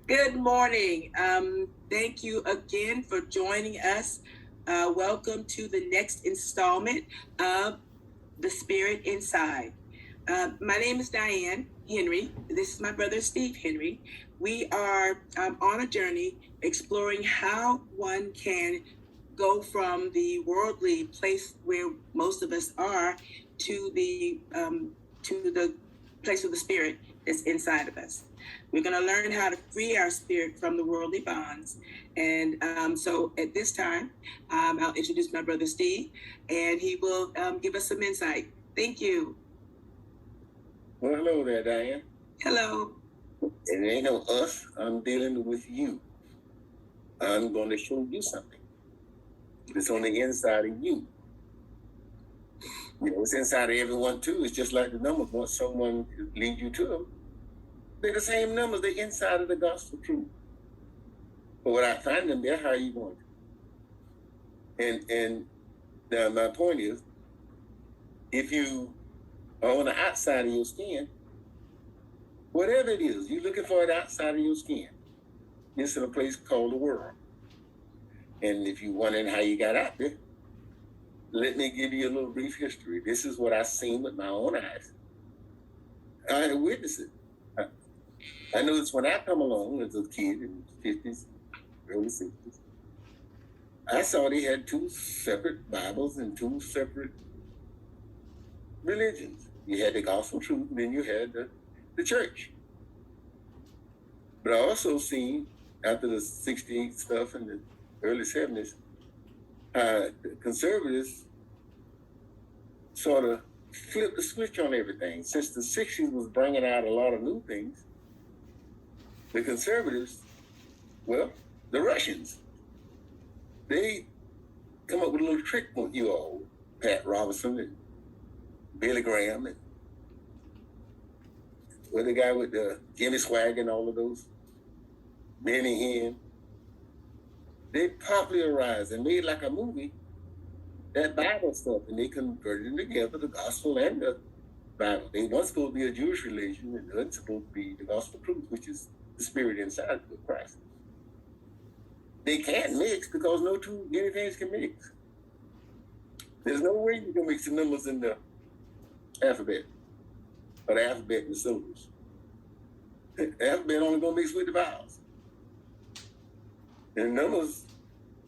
Good morning. Thank you again for joining us. Welcome to the next installment of The Spirit Inside. My name is Diann Henry. This is my brother Steve Henry. We are on a journey exploring how one can go from the worldly place where most of us are to the place of the spirit that's inside of us. We're going to learn how to free our spirit from the worldly bonds. And so at this time, I'll introduce my brother Steve, and he will give us some insight. Thank you. Well, hello there, Diane. Hello. And it ain't no us. I'm dealing with you. I'm going to show you something. It's on the inside of you. You know, it's inside of everyone too. It's just like the numbers. Once someone leads you to them, they're the same numbers. They're inside of the gospel truth. But without finding them there, how are you going to? And now my point is, if you are on the outside of your skin, whatever it is, you're looking for it outside of your skin. It's in a place called the world. And if you're wondering how you got out there, let me give you a little brief history. This is what I've seen with my own eyes. I had witnessed it. I noticed when I come along as a kid in the 50s, early 60s, I saw they had two separate Bibles and two separate religions. You had the gospel truth, and then you had the church. But I also seen, after the 68 stuff and the early 70s, the conservatives sort of flipped the switch on everything. Since the 60s was bringing out a lot of new things, the conservatives, well, the Russians, they come up with a little trick with you all, Pat Robertson and Billy Graham and the guy with the Jimmy Swag and all of those, Benny Hinn. They popularized and made like a movie that Bible stuff, and they converted them together, the gospel and the Bible. They weren't supposed to be a Jewish religion, and they're supposed to be the gospel truth, which is the spirit inside of Christ. They can't mix because no two anything can mix. There's no way you can mix the numbers in the alphabet, or the alphabet and the syllables. The alphabet only gonna mix with the vowels. And numbers,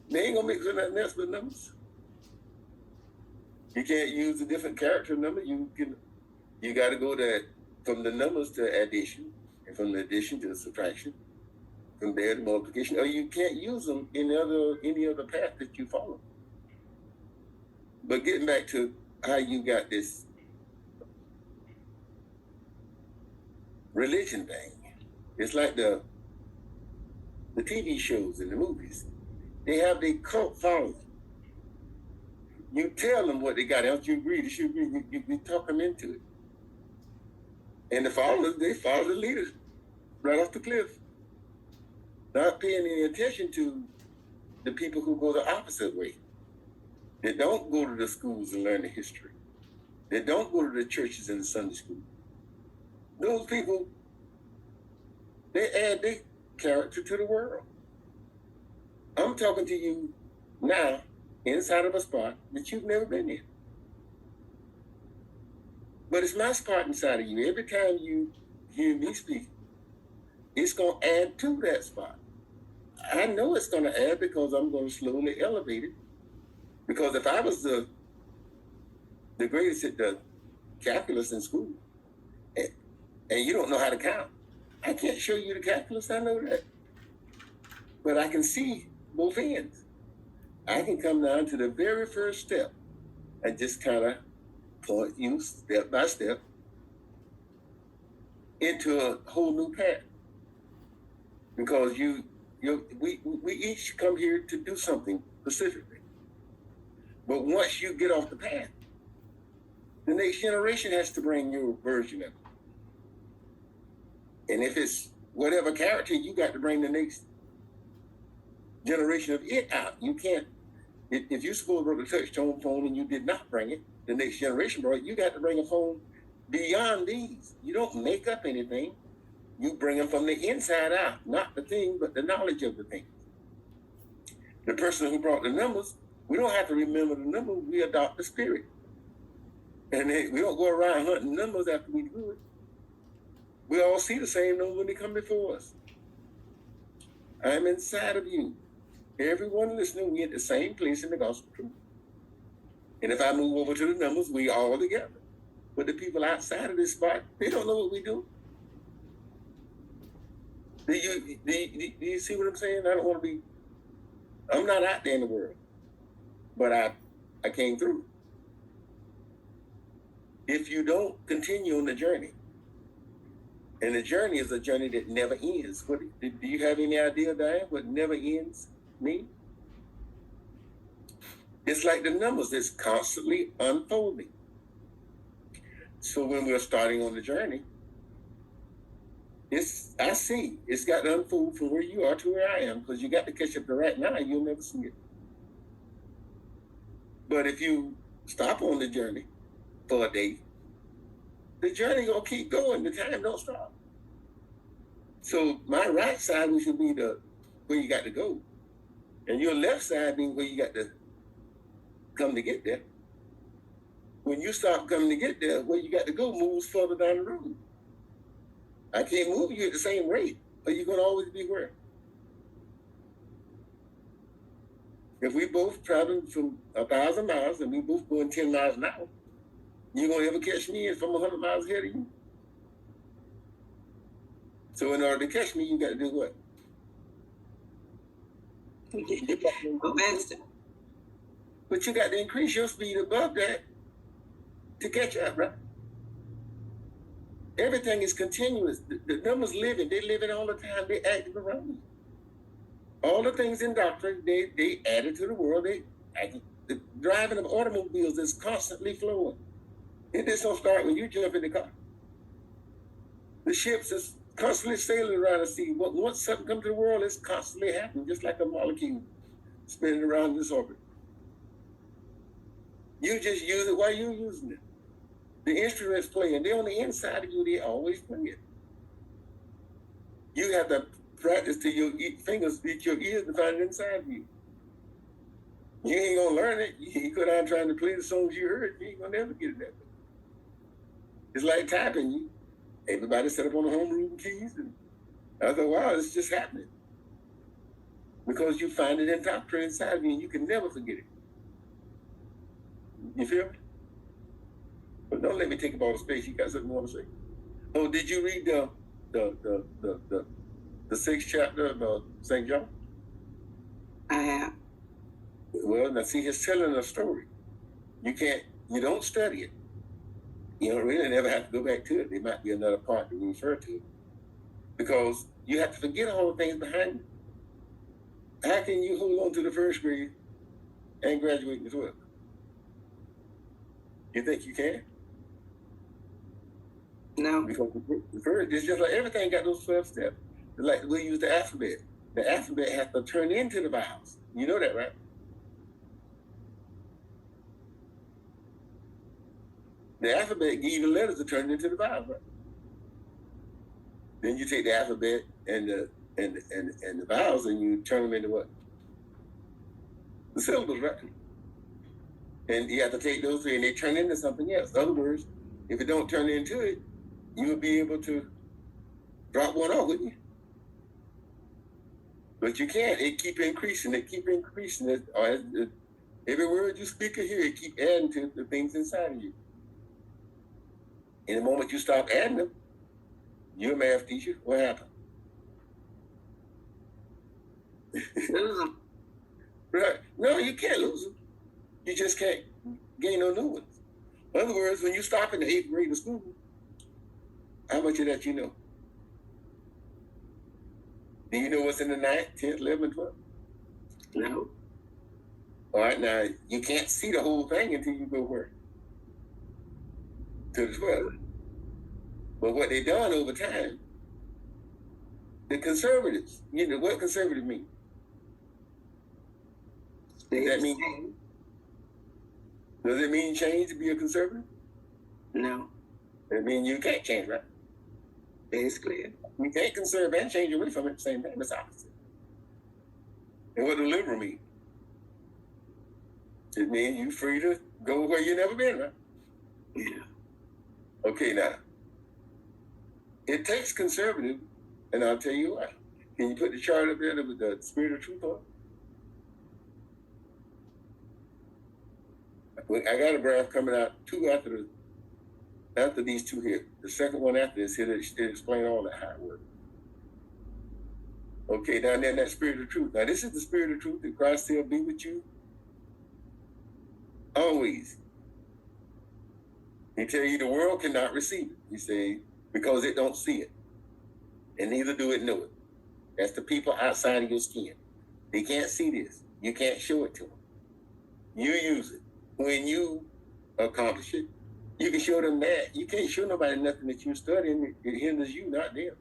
they ain't gonna mix with nothing else but numbers. You can't use a different character number. You got to go from the numbers to addition, and from the addition to subtraction, from there to multiplication. Or you can't use them in any other path that you follow. But getting back to how you got this religion thing, it's like the TV shows and the movies. They have their cult following. You tell them what they got. Else you agree. They should agree. You talk them into it. And the followers, they follow the leaders right off the cliff. Not paying any attention to the people who go the opposite way. They don't go to the schools and learn the history. They don't go to the churches and the Sunday school. Those people, they add their character to the world. I'm talking to you now inside of a spot that you've never been in. But it's my spot inside of you. Every time you hear me speak, it's going to add to that spot. I know it's going to add because I'm going to slowly elevate it. Because if I was the greatest at the calculus in school, and you don't know how to count, I can't show you the calculus, I know that. But I can see both ends. I can come down to the very first step and just kind of point you step by step into a whole new path. Because we each come here to do something specifically. But once you get off the path, the next generation has to bring your version of it. And if it's whatever character, you got to bring the next generation of it out. You can't, if you're supposed to bring a touch tone phone and you did not bring it, the next generation brought it, you got to bring a phone beyond these. You don't make up anything. You bring them from the inside out, not the thing, but the knowledge of the thing. The person who brought the numbers, we don't have to remember the number, we adopt the spirit. And we don't go around hunting numbers after we do it. We all see the same number when they come before us. I'm inside of you. Everyone listening, we at the same place in the gospel truth. And if I move over to the numbers, we all together. But the people outside of this spot, they don't know what we do. Do you see what I'm saying? I don't want to be, I'm not out there in the world, but I came through. If you don't continue on the journey, and the journey is a journey that never ends. Do you have any idea, Diann, what never ends mean? It's like the numbers that's constantly unfolding. So when we're starting on the journey, I see it's got to unfold from where you are to where I am, because you got to catch up to right now, you'll never see it. But if you stop on the journey for a day, the journey gonna keep going. The time don't stop. So my right side, which will be where you got to go, and your left side being where you got to come to get there. When you stop coming to get there, where you got to go moves further down the road. I can't move you at the same rate, or you're gonna always be where. If we both traveling from 1,000 miles and we both going 10 miles an hour, you gonna ever catch me if I'm 100 miles ahead of you? So in order to catch me, you got to do what? Go faster. But you got to increase your speed above that to catch up, right? Everything is continuous. The numbers living, they living all the time. They active around you. All the things in doctrine, they added to the world. The driving of automobiles is constantly flowing. It just don't start when you jump in the car. The ships is constantly sailing around the sea. But once something comes to the world, it's constantly happening, just like a molecule spinning around this orbit. You just use it while you're using it. The instruments playing, they're on the inside of you, they always play it. You have to practice till your fingers reach your ears to find it inside of you. You ain't gonna learn it. You go down trying to play the songs you heard, you ain't gonna never get it that way. It's like tapping you. Everybody set up on the homeroom keys, and I thought, wow, it's just happening. Because you find it in doctrine inside of you, and you can never forget it. You feel me? But don't let me take up all the space. You got something you want to say? Oh, did you read the 6th chapter of St. John? I have. Well, now see, he's telling a story. You don't study it. You don't really never have to go back to it. There might be another part to refer to. Because you have to forget all the things behind it. How can you hold on to the 1st grade and graduate in the 12th? You think you can? No. Because the first, it's just like everything got those 12 steps. It's like we use the alphabet. The alphabet has to turn into the vowels. You know that, right? The alphabet gives you the letters to turn into the vowels, right? Then you take the alphabet and the vowels and you turn them into what? The syllables, right? And you have to take those three and they turn into something else. In other words, if it don't turn into it, you will be able to drop one off, wouldn't you? But you can't. It keep increasing. Every word you speak or hear, it keep adding to the things inside of you. And the moment you stop adding them, you're a math teacher. What happened? Lose them. Right. No, you can't lose them. You just can't gain no new ones. In other words, when you stop in the 8th grade of school, how much of that you know? Do you know what's in the 9th, 10th, 11th, 12th? No. All right, now you can't see the whole thing until you go where? To the 12th. But what they done over time, the conservatives, you know what conservative mean? Does that mean? Does it mean change to be a conservative? No. It means you can't change, right? It's clear. We can't conserve and change away from it at the same time. It's opposite. And what do liberal mean? It means you're free to go where you've never been, right? Yeah. Okay, now, it takes conservative, and I'll tell you why. Can you put the chart up there with the spirit of truth on? I got a graph coming out two after these two here. The second one after this here, it explain all that how it works. Okay, down there in that spirit of truth. Now, this is the spirit of truth that Christ shall be with you always. He tell you the world cannot receive it. He say, because it don't see it. And neither do it know it. That's the people outside of your skin. They can't see this. You can't show it to them. You use it. When you accomplish it, you can show them that. You can't show nobody nothing that you're studying. It hinders you, not them.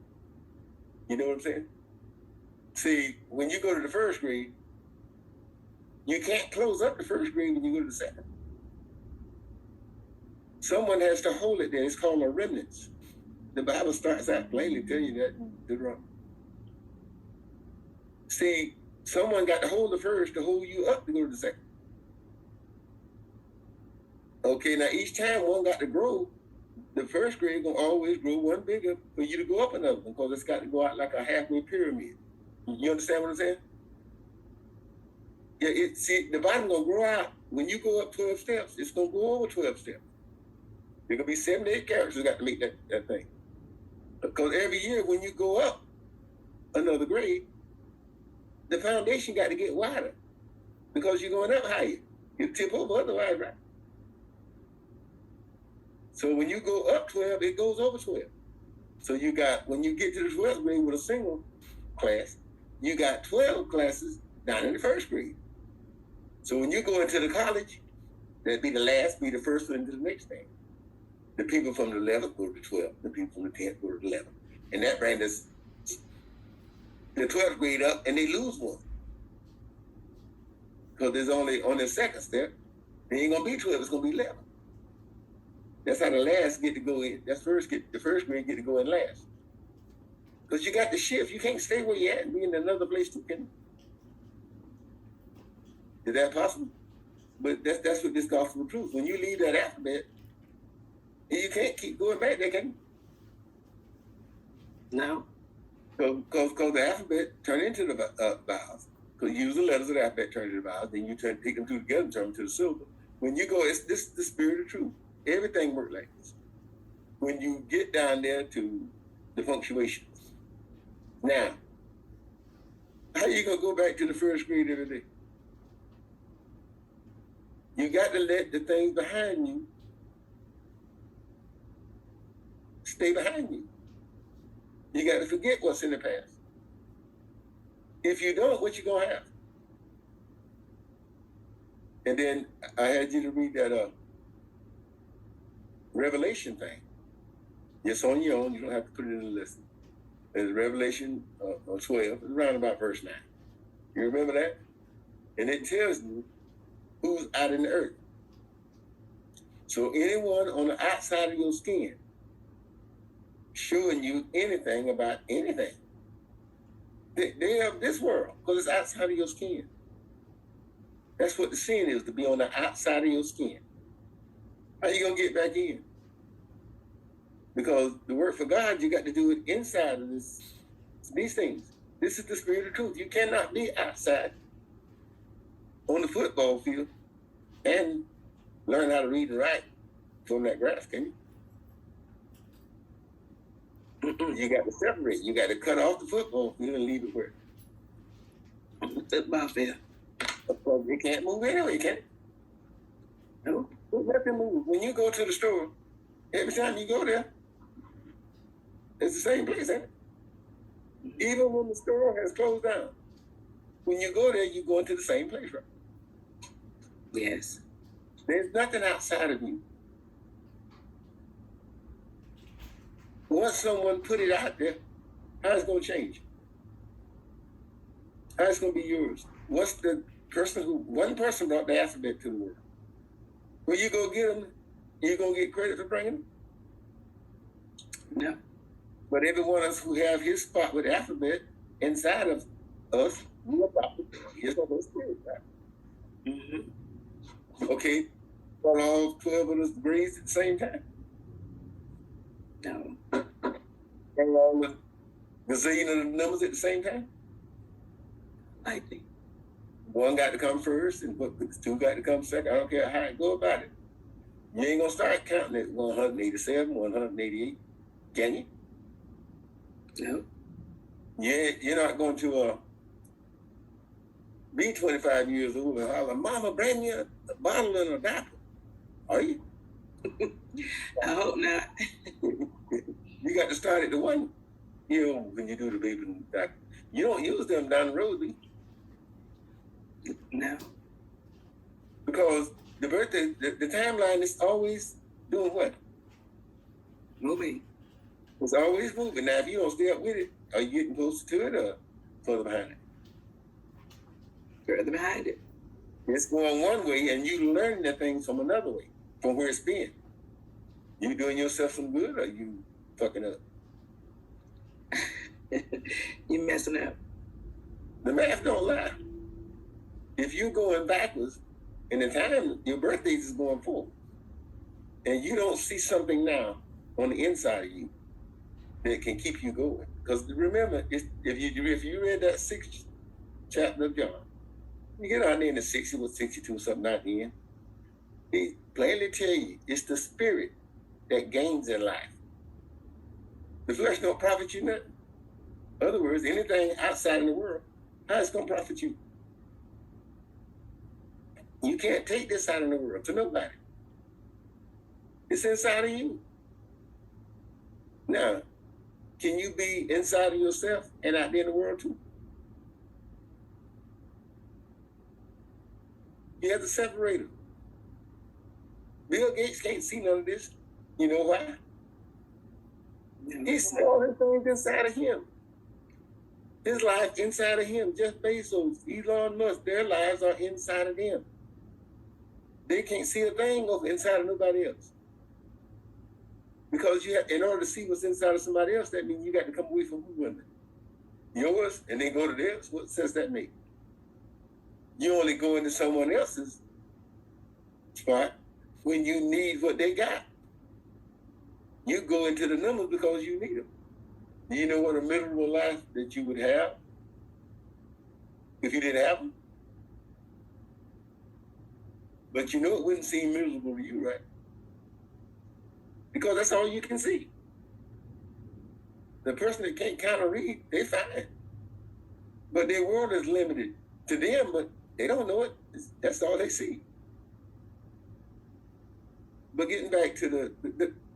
You know what I'm saying? See, when you go to the first grade, you can't close up the first grade when you go to the second. Someone has to hold it there. It's called a remnants. The Bible starts out plainly telling you that. Deuteronomy. See, someone got to hold the first to hold you up to go to the second. Okay, now each time one got to grow, the first grade gonna always grow one bigger for you to go up another one, because it's got to go out like a halfway pyramid. You understand what I'm saying? Yeah, see, the bottom gonna grow out. When you go up 12 steps, it's gonna go over 12 steps. There gonna be 78 characters got to make that thing. Because every year when you go up another grade, the foundation got to get wider, because you're going up higher. You tip over otherwise, right? So when you go up 12, it goes over 12. So you got, when you get to the 12th grade with a single class, you got 12 classes down in the first grade. So when you go into the college, that'd be the last, be the first one into the next thing. The people from the 11th go to the 12th. The people from the 10th go to the 11th. And that brings us the 12th grade up, and they lose one. Because there's only, on the second step, there ain't going to be 12, it's going to be 11. That's how the last get to go in. The first grade get to go in last. Because you got to shift. You can't stay where you're at and be in another place too, can you? Is that possible? But that's what this gospel of truth. When you leave that alphabet, you can't keep going back there, can you? No. Because the alphabet turn into the vowels. Because you use the letters of the alphabet, turn into the vowels, then you take them two together and turn them to the syllable. When you go, this is the spirit of truth. Everything works like this. When you get down there to the punctuations. Now, how you going to go back to the first grade every day? You got to let the things behind you stay behind you. You got to forget what's in the past. If you don't, what you going to have? And then I had you to read that Revelation thing. It's on your own. You don't have to put it in the lesson. There's Revelation 12, around about verse 9. You remember that? And it tells you who's out in the earth. So anyone on the outside of your skin showing you anything about anything, they have this world, because it's outside of your skin. That's what the sin is, to be on the outside of your skin. How you going to get back in? Because the work for God, you got to do it inside of these things. This is the spirit of truth. You cannot be outside on the football field and learn how to read and write from that graph, can you? You got to separate. You got to cut off the football field and leave it where? Football field. It can't move anyway, can it? No. Let them move. When you go to the store, every time you go there, it's the same place, ain't it? Even when the store has closed down, when you go there, you go into the same place, right? Yes. There's nothing outside of you. Once someone put it out there, how's it going to change? How's it going to be yours? What's the person one person brought the alphabet to the world. When you go get them, you going to get credit for bringing them? No. But every one of us who have his spot with the alphabet inside of us, we adopted his Holy Spirit. Right? Mm-hmm. Okay, well, all 12 of us breathe at the same time. No. And all the gazillion of the numbers at the same time. Likely. One got to come first, and two got to come second. I don't care how you go about it. You ain't gonna start counting at 187, 188, can you? No. You're not going to be 25 years old and holler, "Mama, bring me a bottle and a diaper." Are you? I hope not. You got to start at the 1 year old when you do the baby and the diaper. You don't use them down the road, do you? No. Because the birthday, the timeline is always doing what? Moving. It's always moving. Now, if you don't stay up with it, are you getting closer to it or further behind it? Further behind it. It's going one way, and you learn the things from another way, from where it's been. You doing yourself some good, or you fucking up? You messing up. The math don't lie. If you're going backwards, and the time your birthday is going forward, and you don't see something now on the inside of you that can keep you going. Because remember, if you read that 6th chapter of John, you get out there in the 60 or 62 something out the end, they plainly tell you it's the spirit that gains in life. The flesh don't profit you nothing. In other words, anything outside in the world, how it's gonna profit you? You can't take this out in the world to nobody. It's inside of you. Now, can you be inside of yourself and out there in the world too? You have to separate them. Bill Gates can't see none of this. You know why? He's all the things inside of him. His life inside of him. Jeff Bezos, Elon Musk, their lives are inside of them. They can't see a thing inside of nobody else. Because you have, in order to see what's inside of somebody else, that means you got to come away from who wasn't it? Yours, and then go to theirs. What sense that make? You only go into someone else's spot when you need what they got. You go into the numbers because you need them. Do you know what a miserable life that you would have if you didn't have them? But you know it wouldn't seem miserable to you, right? Because that's all you can see. The person that can't count or read, they fine. But their world is limited to them, but they don't know it. That's all they see. But getting back to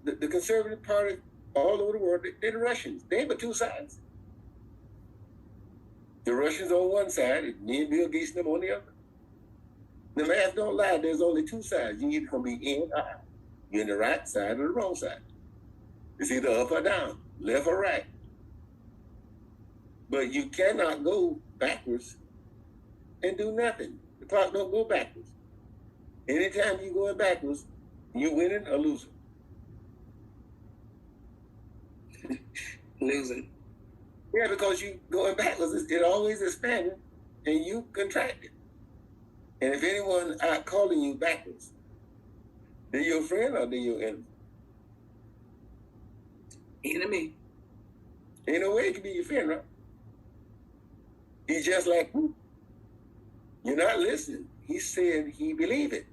the conservative party all over the world, they're the Russians. They have but two sides. The Russians on one side, and me and Bill Gates and them on the other. The math don't lie. There's only two sides. You either gonna be in or out. You're in the right side or the wrong side. It's either up or down, left or right. But you cannot go backwards and do nothing. The clock don't go backwards. Anytime you're going backwards, you're winning or losing. Losing. Yeah, because you going backwards, it always expanding and you contracting. And if anyone out calling you backwards, they're your friend or they're your enemy? Enemy. Ain't no way it can be your friend, right? He's just like you. You're not listening. He said he believed it.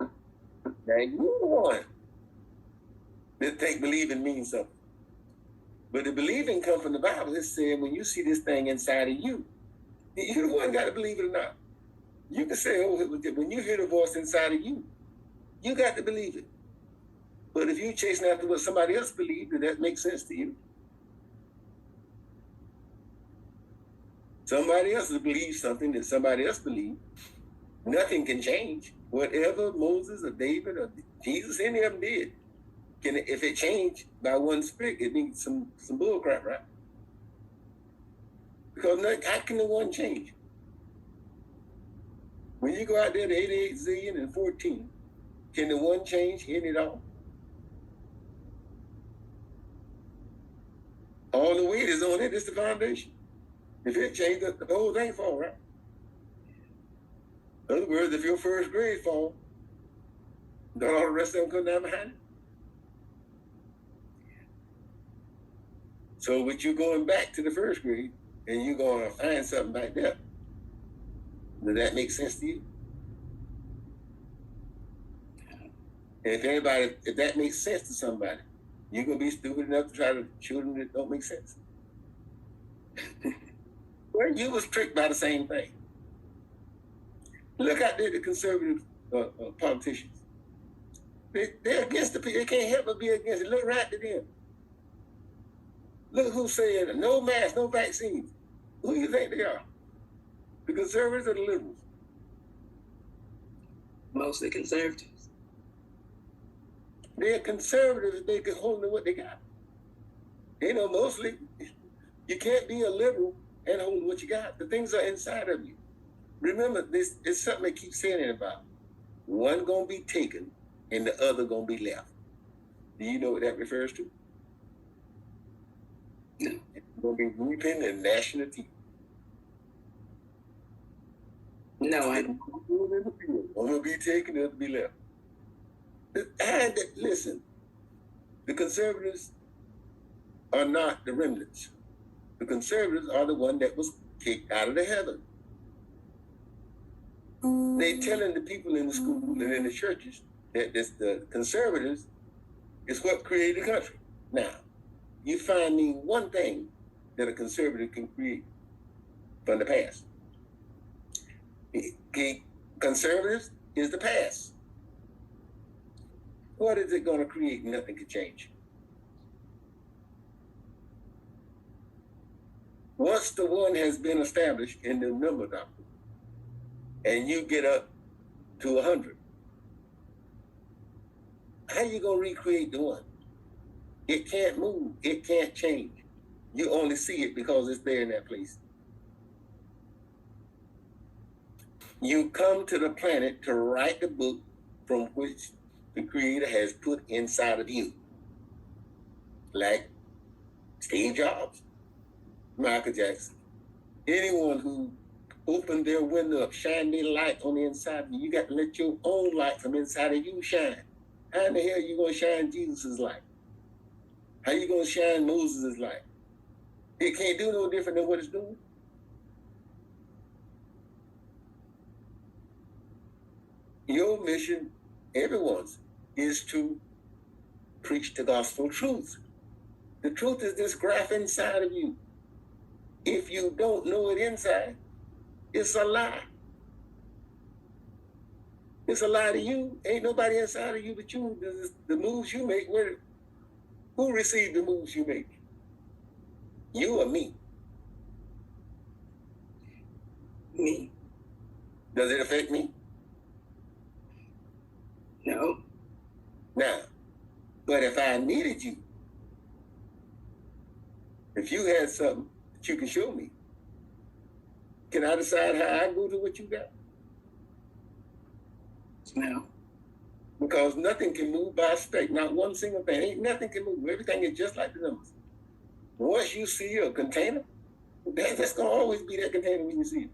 Now you're the one that think believing means something. But the believing comes from the Bible. It said when you see this thing inside of you, you're the one got to believe it or not. You can say, oh, when you hear the voice inside of you, you got to believe it. But if you're chasing after what somebody else believes, then that makes sense to you. Somebody else believes something that somebody else believes. Nothing can change. Whatever Moses or David or Jesus, any of them did, if it changed by one spirit, it needs some bull crap, right? Because how can the one change? When you go out there to 88 zillion and 14, can the one change in it all? on it. It's the foundation. If it changes, the whole thing fall, right? In other words, if your first grade fall, don't all the rest of them come down behind it? So with you going back to the first grade, and you're going to find something back there, does that make sense to you? And if that makes sense to somebody, you're going to be stupid enough to try to show them that don't make sense. Well, you was tricked by the same thing. Look out there, the conservative politicians. They're against the people. They can't help but be against it. Look right to them. Look who's saying no mask, no vaccines. Who do you think they are? The conservatives or the liberals? Mostly conservatives. They're conservatives if they can hold on to what they got. You know, mostly, you can't be a liberal and hold what you got. The things are inside of you. Remember, this is something they keep saying it about. One gonna be taken and the other gonna be left. Do you know what that refers to? No. It's gonna be weeping and gnashing of teeth. No, I don't. One will be taken, the other be left. And listen, the conservatives are not the remnants. The conservatives are the one that was kicked out of the heaven. They telling the people in the school and in the churches that the conservatives is what created the country. Now, you find me one thing that a conservative can create from the past. Conservatives is the past. What is it going to create? Nothing can change. Once the one has been established in the number doctrine, and you get up to 100, how you going to recreate the one? It can't move. It can't change. You only see it because it's there in that place. You come to the planet to write the book from which the Creator has put inside of you. Like Steve Jobs, Michael Jackson, anyone who opened their window up, shine their light on the inside of you. You got to let your own light from inside of you shine. How in the hell are you going to shine Jesus' light? How you going to shine Moses' light? It can't do no different than what it's doing. Your mission, everyone's, is to preach the gospel truth. The truth is this graph inside of you. If you don't know it inside, it's a lie. It's a lie to you. Ain't nobody inside of you but you. The moves you make, who received the moves you make? You or me? Me. Does it affect me? No. Now, but if I needed you, if you had something that you can show me, can I decide how I go to what you got? No. Because nothing can move by spec. Not one single thing. Ain't nothing can move. Everything is just like the numbers. Once you see a container, that's going to always be that container when you see it.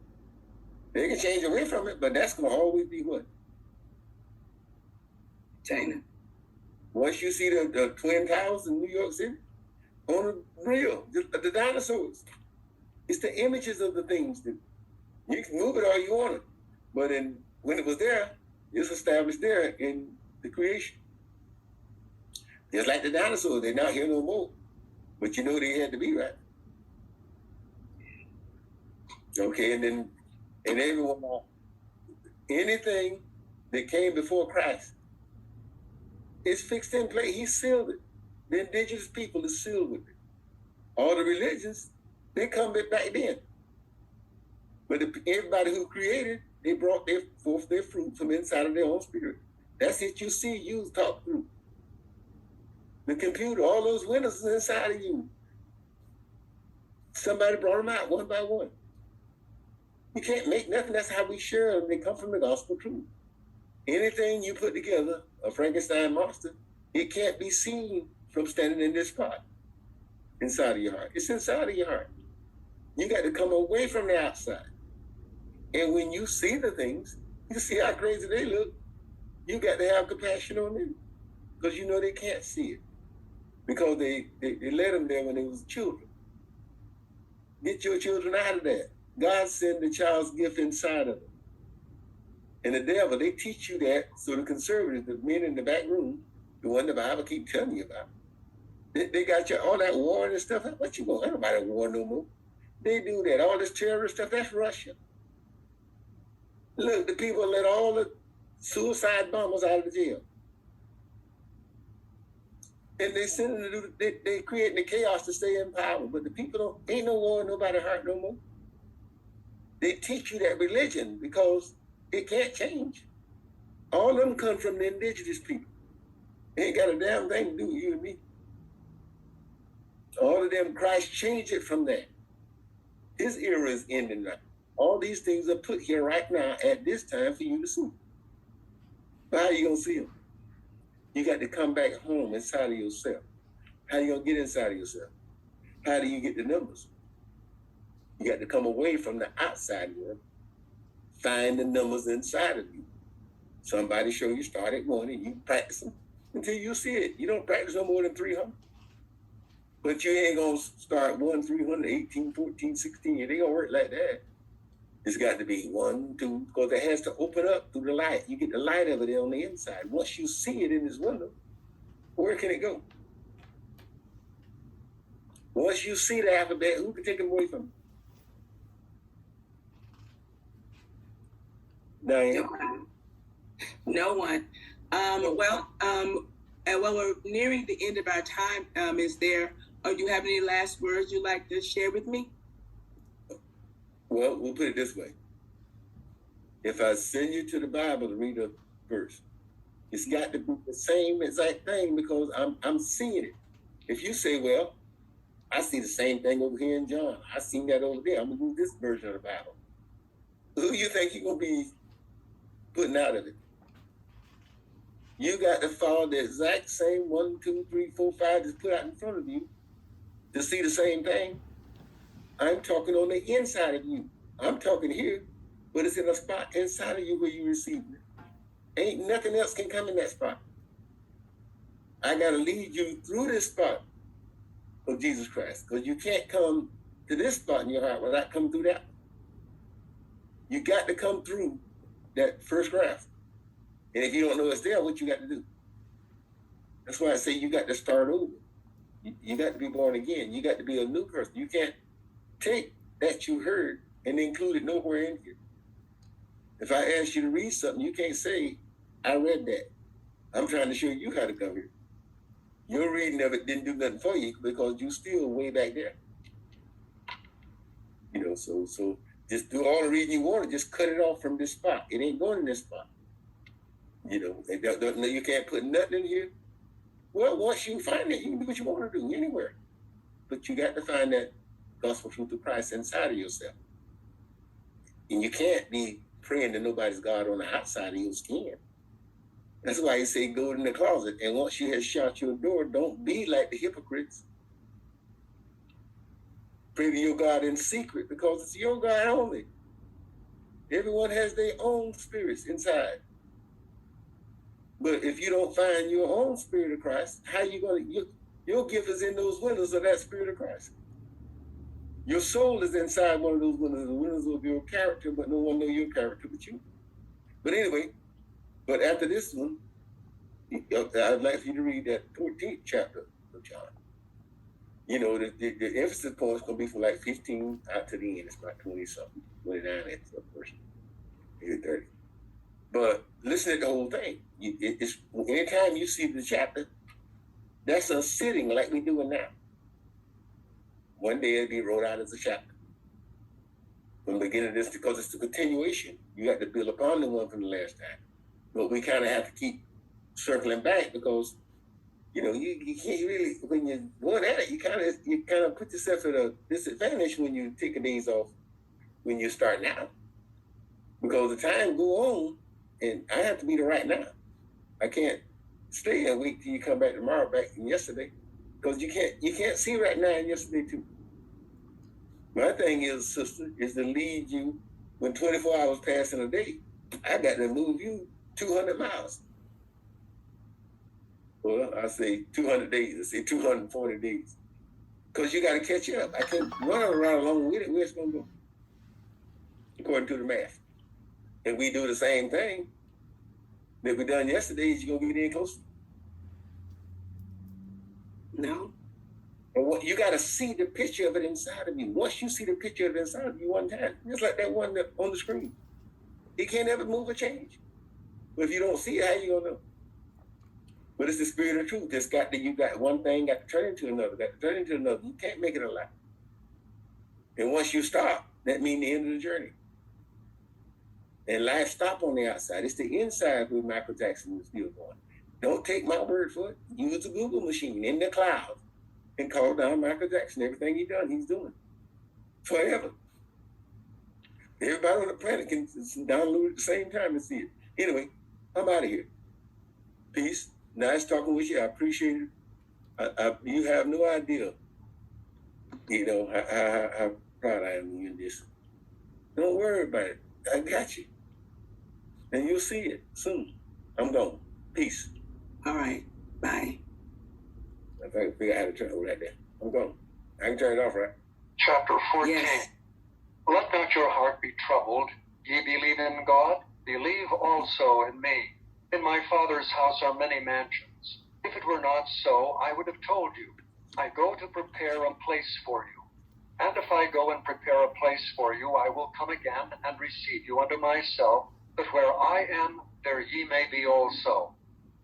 They can change away from it, but that's going to always be what? Container. Once you see the Twin Towers in New York City, on the real, the dinosaurs, it's the images of the things that you can move it all you want it. But when it was there, it's established there in the creation. Just like the dinosaurs, they're not here no more. But you know they had to be, right? Okay, and everyone, anything that came before Christ is fixed in place. He sealed it. The indigenous people is sealed with it. All the religions, they come back then. But everybody who created, they brought forth their fruit from inside of their own spirit. That's it you see, you talk through. The computer, all those windows is inside of you. Somebody brought them out one by one. You can't make nothing. That's how we share them. They come from the gospel truth. Anything you put together, a Frankenstein monster, it can't be seen from standing in this spot. inside of your heart. It's inside of your heart. You got to come away from the outside. And when you see the things, you see how crazy they look, you got to have compassion on them. Because you know they can't see it. Because they let them there when they was children. Get your children out of that. God sent the child's gift inside of them. And the devil, they teach you that, so the conservatives, the men in the back room, the one the Bible keep telling you about, they got you all that war and stuff. What you want? Ain't nobody at war no more. They do that. All this terrorist stuff, that's Russia. Look, the people let all the suicide bombers out of the jail. And they send them to do, they creating the chaos to stay in power. But the people ain't no war, nobody hurt no more. They teach you that religion because it can't change. All of them come from the indigenous people. They ain't got a damn thing to do with you and me. All of them, Christ changed it from that. His era is ending now. All these things are put here right now at this time for you to see. But how are you going to see them? You got to come back home inside of yourself. How are you going to get inside of yourself? How do you get the numbers? You got to come away from the outside world. Find the numbers inside of you. Somebody show you start at 1 and you practice them until you see it. You don't practice no more than 300. But you ain't going to start 1, 300, 18, 14, 16. It ain't going to work like that. It's got to be 1, 2, because it has to open up through the light. You get the light of it on the inside. Once you see it in this window, where can it go? Once you see the alphabet, who can take it away from you? Diann? No one. Well, we're nearing the end of our time. Do you have any last words you'd like to share with me? Well, we'll put it this way. If I send you to the Bible to read a verse, it's got to be the same exact thing because I'm seeing it. If you say, well, I see the same thing over here in John. I seen that over there. I'm going to use this version of the Bible. Who you think you're going to be putting out of it? You got to follow the exact same 1, 2, 3, 4, 5 that's put out in front of you to see the same thing. I'm talking on the inside of you. I'm talking here, but it's in a spot inside of you where you receive it. Ain't nothing else can come in that spot. I got to lead you through this spot of Jesus Christ, because you can't come to this spot in your heart without coming through that. You got to come through that first graph. And if you don't know it's there, what you got to do? That's why I say you got to start over. You got to be born again. You got to be a new person. You can't take that you heard and include it nowhere in here. If I ask you to read something, you can't say, I read that. I'm trying to show you how to come here. Your reading of it didn't do nothing for you because you still way back there. You know, so just do all the reading you want, just cut it off from this spot. It ain't going in this spot. You know, you can't put nothing in here. Well, once you find it, you can do what you want to do anywhere. But you got to find that gospel truth of Christ inside of yourself. And you can't be praying to nobody's God on the outside of your skin. That's why he said go in the closet. And once you have shut your door, don't be like the hypocrites. Pray to your God in secret because it's your God only. Everyone has their own spirits inside. But if you don't find your own spirit of Christ, how you going to, your gift is in those windows of that spirit of Christ. Your soul is inside one of those windows, the windows of your character, but no one knows your character but you. But anyway, but after this one, I'd like for you to read that 14th chapter of John. You know, the emphasis point is going to be from like 15 out to the end. It's about 20-something, 29 at the first, maybe 30. But listen to the whole thing. It's anytime you see the chapter, that's a sitting like we're doing now. One day it'll be wrote out as a chapter. From the beginning of this, because it's the continuation. You got to build upon the one from the last time. But we kind of have to keep circling back because, you know, you can't really, when you're going at it, you kind of put yourself at a disadvantage when you take a days off when you start now. Because the time go on, and I have to be the right now. I can't stay and wait till you come back tomorrow, back from yesterday. Because you can't see right now and yesterday too. My thing is, sister, is to lead you when 24 hours pass in a day. I got to move you 200 miles. Well, I say 200 days. I say 240 days. Because you got to catch up. I can't run around along with it. Where's it going to go? According to the math. If we do the same thing that we done yesterday, you're going to get in closer. No. And what you got to see the picture of it inside of you. Once you see the picture of it inside of you one time, just like that one that on the screen, it can't ever move or change. But if you don't see it, how you gonna know? But it's the spirit of truth. You got one thing got to turn into another, got to turn into another. You can't make it a lie. And once you stop, that means the end of the journey. And life stop on the outside. It's the inside where Michael Jackson is still going. Don't take my word for it. Use the Google machine in the cloud and call down Michael Jackson. Everything he's done, he's doing. Forever. Everybody on the planet can download it at the same time and see it. Anyway, I'm out of here. Peace. Nice talking with you. I appreciate it. You have no idea, how proud I am of you in this. Don't worry about it. I got you. And you'll see it soon. I'm gone. Peace. All right. Bye. I think I figure out how to turn over that there. I'm gone. I can turn it off, right? Chapter 14. Yes. Let not your heart be troubled. Ye believe in God, believe also in me. In my Father's house are many mansions. If it were not so, I would have told you. I go to prepare a place for you. And if I go and prepare a place for you, I will come again and receive you unto myself, that where I am, there ye may be also.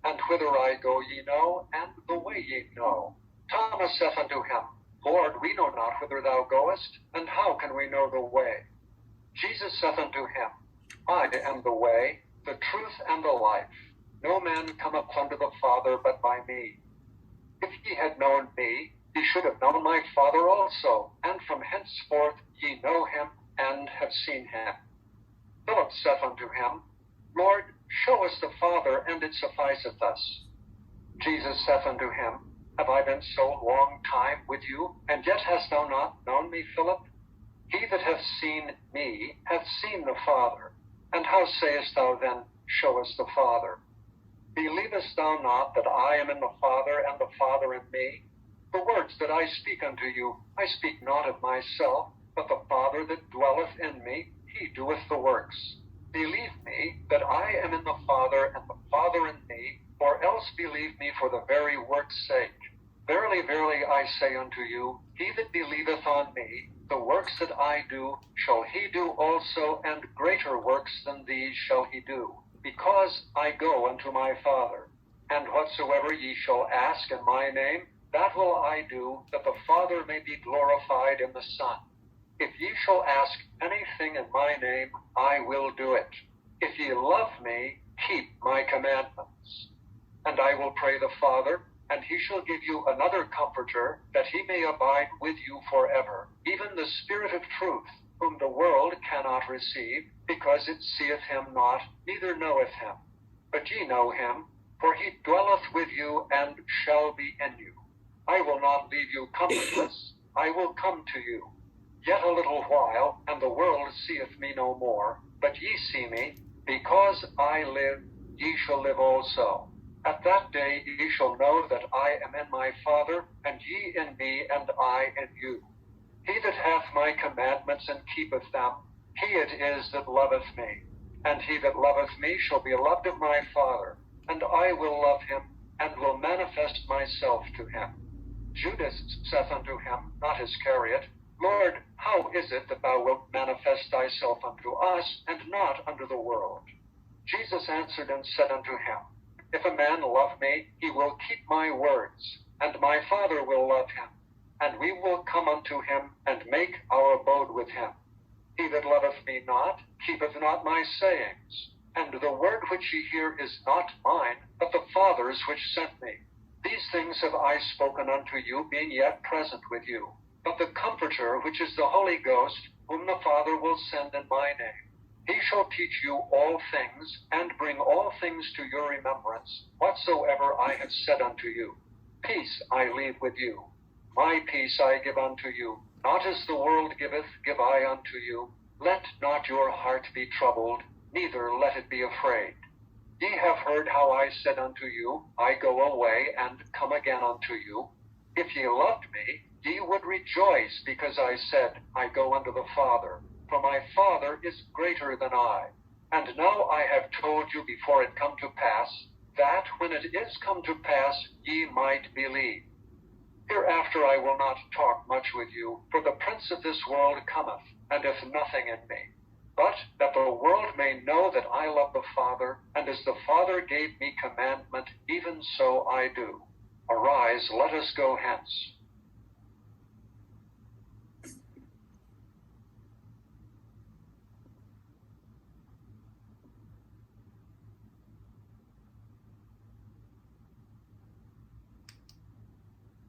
And whither I go ye know, and the way ye know. Thomas saith unto him, Lord, we know not whither thou goest, and how can we know the way? Jesus saith unto him, I am the way, the truth, and the life. No man cometh unto the Father but by me. If ye had known me, ye should have known my Father also, and from henceforth ye know him, and have seen him. Philip saith unto him, Lord, show us the Father, and it sufficeth us. Jesus saith unto him, Have I been so long time with you, and yet hast thou not known me, Philip? He that hath seen me hath seen the Father. And how sayest thou then, Show us the Father? Believest thou not that I am in the Father, and the Father in me? The words that I speak unto you, I speak not of myself, but the Father that dwelleth in me, he doeth the works. Believe me that I am in the Father, and the Father in me, or else believe me for the very work's sake. Verily, verily, I say unto you, he that believeth on me, the works that I do, shall he do also, and greater works than these shall he do, because I go unto my Father. And whatsoever ye shall ask in my name, that will I do, that the Father may be glorified in the Son. If ye shall ask anything in my name, I will do it. If ye love me, keep my commandments. And I will pray the Father, and he shall give you another Comforter, that he may abide with you forever, even the Spirit of truth, whom the world cannot receive, because it seeth him not, neither knoweth him. But ye know him, for he dwelleth with you, and shall be in you. I will not leave you comfortless, I will come to you. Yet a little while, and the world seeth me no more, but ye see me. Because I live, ye shall live also. At that day ye shall know that I am in my Father, and ye in me, and I in you. He that hath my commandments and keepeth them, he it is that loveth me. And he that loveth me shall be loved of my Father, and I will love him, and will manifest myself to him. Judas saith unto him, not Iscariot, Lord, how is it that thou wilt manifest thyself unto us, and not unto the world? Jesus answered and said unto him, If a man love me, he will keep my words, and my Father will love him, and we will come unto him, and make our abode with him. He that loveth me not, keepeth not my sayings, and the word which ye hear is not mine, but the Father's which sent me. These things have I spoken unto you, being yet present with you. But the Comforter, which is the Holy Ghost, whom the Father will send in my name, he shall teach you all things, and bring all things to your remembrance, whatsoever I have said unto you. Peace I leave with you. My peace I give unto you. Not as the world giveth, give I unto you. Let not your heart be troubled, neither let it be afraid. Ye have heard how I said unto you, I go away and come again unto you. If ye loved me, ye would rejoice, because I said, I go unto the Father, for my Father is greater than I. And now I have told you before it come to pass, that when it is come to pass, ye might believe. Hereafter I will not talk much with you, for the prince of this world cometh, and hath nothing in me. But that the world may know that I love the Father, and as the Father gave me commandment, even so I do. Arise, let us go hence.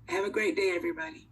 Have a great day, everybody.